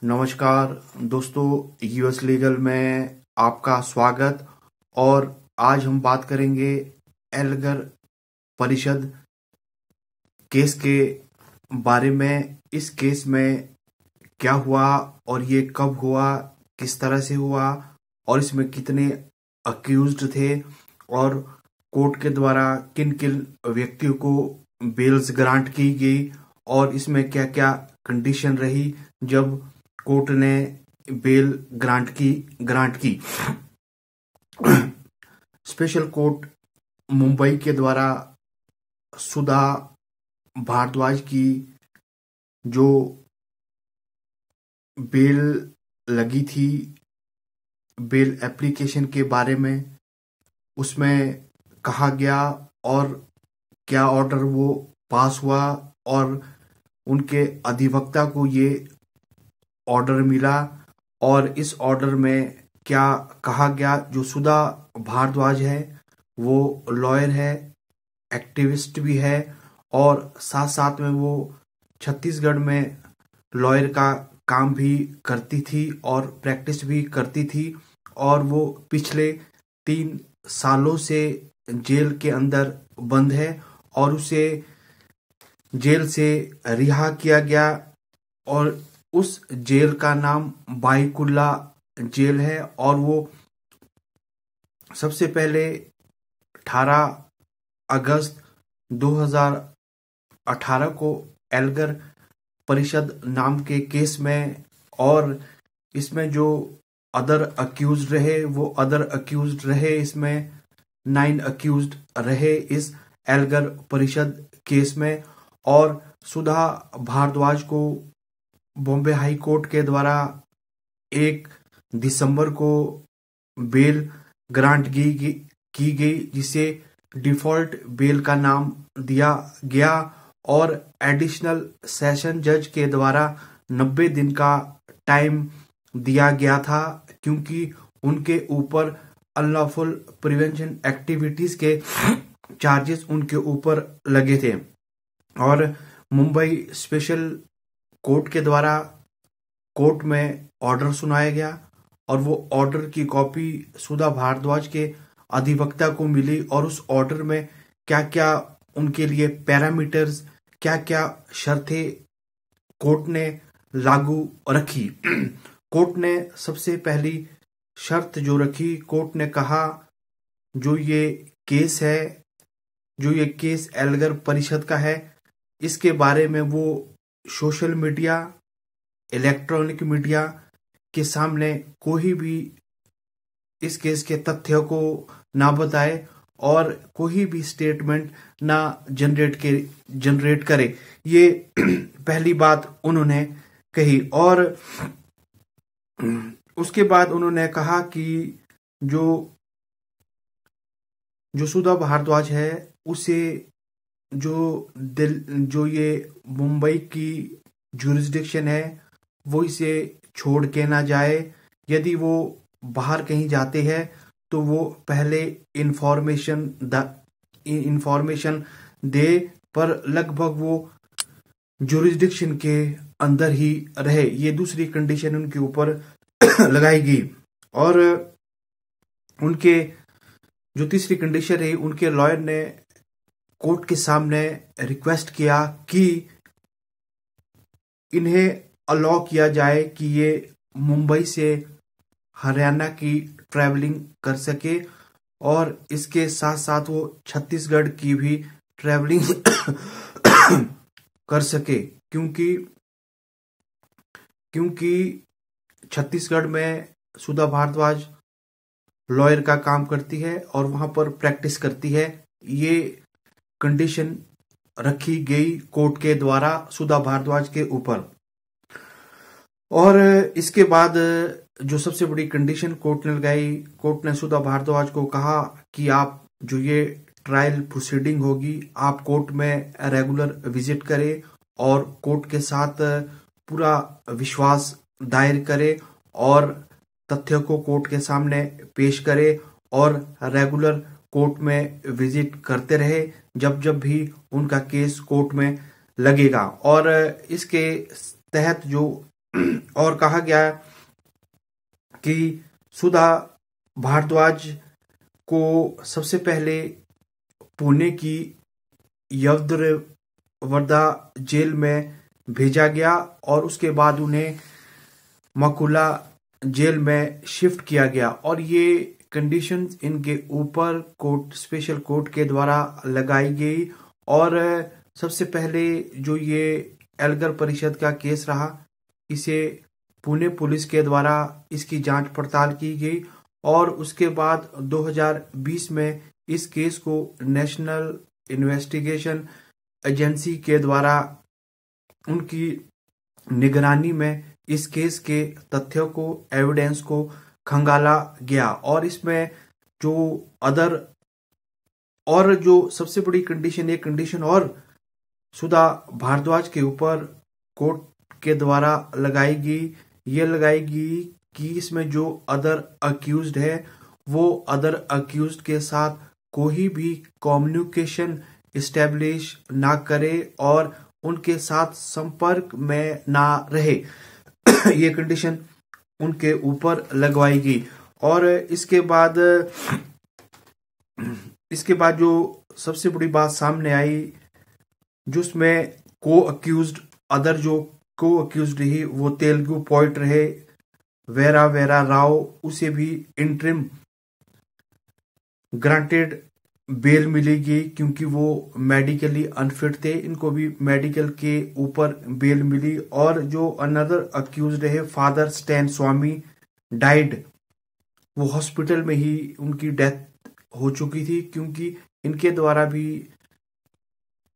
नमस्कार दोस्तों, US legal में आपका स्वागत। और आज हम बात करेंगे एल्गर परिषद केस के बारे में। इस केस में क्या हुआ और ये कब हुआ, किस तरह से हुआ और इसमें कितने अक्यूज्ड थे और कोर्ट के द्वारा किन किन व्यक्तियों को बेल्स ग्रांट की गई और इसमें क्या क्या कंडीशन रही जब कोर्ट ने बेल ग्रांट की। स्पेशल कोर्ट मुंबई के द्वारा सुधा भारद्वाज की जो बेल लगी थी, बेल एप्लीकेशन के बारे में उसमें कहा गया और क्या ऑर्डर वो पास हुआ और उनके अधिवक्ता को ये ऑर्डर मिला और इस ऑर्डर में क्या कहा गया। जो सुधा भारद्वाज है वो लॉयर है, एक्टिविस्ट भी है और साथ साथ में वो छत्तीसगढ़ में लॉयर का काम भी करती थी और प्रैक्टिस भी करती थी और वो पिछले 3 सालों से जेल के अंदर बंद है और उसे जेल से रिहा किया गया और उस जेल का नाम बाईकुल्ला जेल है। और वो सबसे पहले 18 अगस्त 2018 को एल्गर परिषद नाम के केस में और इसमें जो अदर अक्यूज्ड रहे वो अदर अक्यूज्ड रहे, इसमें 9 अक्यूज्ड रहे इस एल्गर परिषद केस में। और सुधा भारद्वाज को बॉम्बे हाई कोर्ट के द्वारा 1 दिसंबर को बेल ग्रांट की गई जिसे डिफॉल्ट बेल का नाम दिया गया और एडिशनल सेशन जज के द्वारा 90 दिन का टाइम दिया गया था क्योंकि उनके ऊपर अनलॉफुल प्रिवेंशन एक्टिविटीज के चार्जेस उनके ऊपर लगे थे। और मुंबई स्पेशल कोर्ट के द्वारा कोर्ट में ऑर्डर सुनाया गया और वो ऑर्डर की कॉपी सुधा भारद्वाज के अधिवक्ता को मिली और उस ऑर्डर में क्या क्या उनके लिए पैरामीटर्स, क्या क्या शर्तें कोर्ट ने लागू रखी। कोर्ट ने सबसे पहली शर्त जो रखी, कोर्ट ने कहा जो ये केस है, जो ये केस एल्गर परिषद का है, इसके बारे में वो सोशल मीडिया, इलेक्ट्रॉनिक मीडिया के सामने कोई भी इस केस के तथ्य को ना बताए और कोई भी स्टेटमेंट ना जनरेट करे। ये पहली बात उन्होंने कही। और उसके बाद उन्होंने कहा कि जो जो सुधा भारद्वाज है उसे जो ये मुंबई की जुरिस्डिक्शन है वो इसे छोड़ के ना जाए। यदि वो बाहर कहीं जाते हैं तो वो पहले इंफॉर्मेशन दे, पर लगभग वो जुरिस्डिक्शन के अंदर ही रहे। ये दूसरी कंडीशन उनके ऊपर लगाई गई। और उनके जो तीसरी कंडीशन रही, उनके लॉयर ने कोर्ट के सामने रिक्वेस्ट किया कि इन्हें अलाउ किया जाए कि ये मुंबई से हरियाणा की ट्रैवलिंग कर सके और इसके साथ साथ वो छत्तीसगढ़ की भी ट्रैवलिंग कर सके क्योंकि छत्तीसगढ़ में सुधा भारद्वाज लॉयर का काम करती है और वहां पर प्रैक्टिस करती है। ये कंडीशन रखी गई कोर्ट के द्वारा सुधा भारद्वाज के ऊपर। और इसके बाद जो सबसे बड़ी कंडीशन कोर्ट ने लगाई, कोर्ट ने सुधा भारद्वाज को कहा कि आप जो ये ट्रायल प्रोसीडिंग होगी आप कोर्ट में रेगुलर विजिट करें और कोर्ट के साथ पूरा विश्वास दायर करें और तथ्य को कोर्ट के सामने पेश करें और रेगुलर कोर्ट में विजिट करते रहे जब जब भी उनका केस कोर्ट में लगेगा। और इसके तहत जो और कहा गया कि सुधा भारद्वाज को सबसे पहले पुणे की यवद्रवर्धा जेल में भेजा गया और उसके बाद उन्हें मकुला जेल में शिफ्ट किया गया और ये कंडीशंस इनके ऊपर कोर्ट स्पेशल कोर्ट के द्वारा लगाई गई। और सबसे पहले जो ये एल्गर परिषद का केस रहा, इसे पुणे पुलिस के द्वारा इसकी जांच पड़ताल की गई और उसके बाद 2020 में इस केस को नेशनल इन्वेस्टिगेशन एजेंसी के द्वारा उनकी निगरानी में इस केस के तथ्यों को, एविडेंस को खंगाला गया। और इसमें जो अदर और जो सबसे बड़ी कंडीशन, एक कंडीशन और सुधा भारद्वाज के ऊपर कोर्ट के द्वारा लगाई गई, ये लगाई गई कि इसमें जो अदर अक्यूज्ड है वो अदर अक्यूज्ड के साथ कोई भी कम्युनिकेशन इस्टेब्लिश ना करे और उनके साथ संपर्क में ना रहे। ये कंडीशन उनके ऊपर लगवाई गई। और इसके बाद जो सबसे बड़ी बात सामने आई, जिसमें को अक्यूज्ड रही वो तेलुगु पोइट रहे वेरा राव, उसे भी इंटरिम ग्रांटेड बेल मिलेगी क्योंकि वो मेडिकली अनफिट थे, इनको भी मेडिकल के ऊपर बेल मिली। और जो अनदर अक्यूज रहे फादर स्टैन स्वामी डाइड, वो हॉस्पिटल में ही उनकी डेथ हो चुकी थी क्योंकि इनके द्वारा भी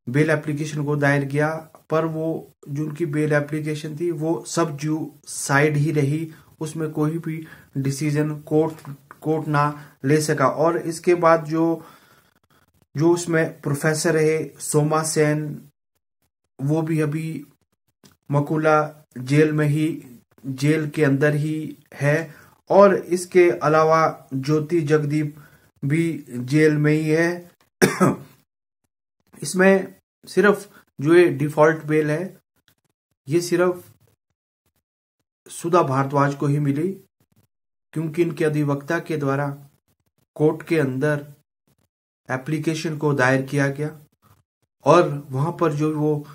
बेल एप्लीकेशन को दायर किया, पर वो जो उनकी बेल एप्लीकेशन थी वो सब जू साइड ही रही, उसमें कोई भी डिसीजन कोर्ट ना ले सका। और इसके बाद जो उसमें प्रोफेसर है सोमा सेन, वो भी अभी मकुला जेल के अंदर ही है। और इसके अलावा ज्योति जगदीप भी जेल में ही है। इसमें सिर्फ जो ये डिफॉल्ट बेल है ये सिर्फ सुधा भारद्वाज को ही मिली क्योंकि इनके अधिवक्ता के द्वारा कोर्ट के अंदर एप्लीकेशन को दायर किया गया और वहां पर जो वो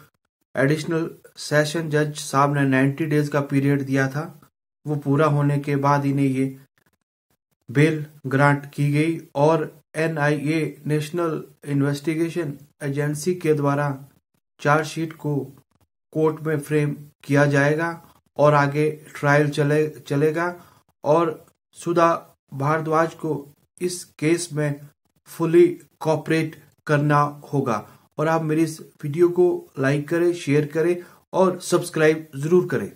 एडिशनल सेशन जज साहब ने 90 डेज का पीरियड दिया था, वो पूरा होने के बाद इन्हें ये बेल ग्रांट की गई। और NIA नेशनल इन्वेस्टिगेशन एजेंसी के द्वारा चार्जशीट को कोर्ट में फ्रेम किया जाएगा और आगे ट्रायल चलेगा और सुधा भारद्वाज को इस केस में फुली कोऑपरेट करना होगा। और आप मेरी इस वीडियो को लाइक करें, शेयर करें और सब्सक्राइब जरूर करें।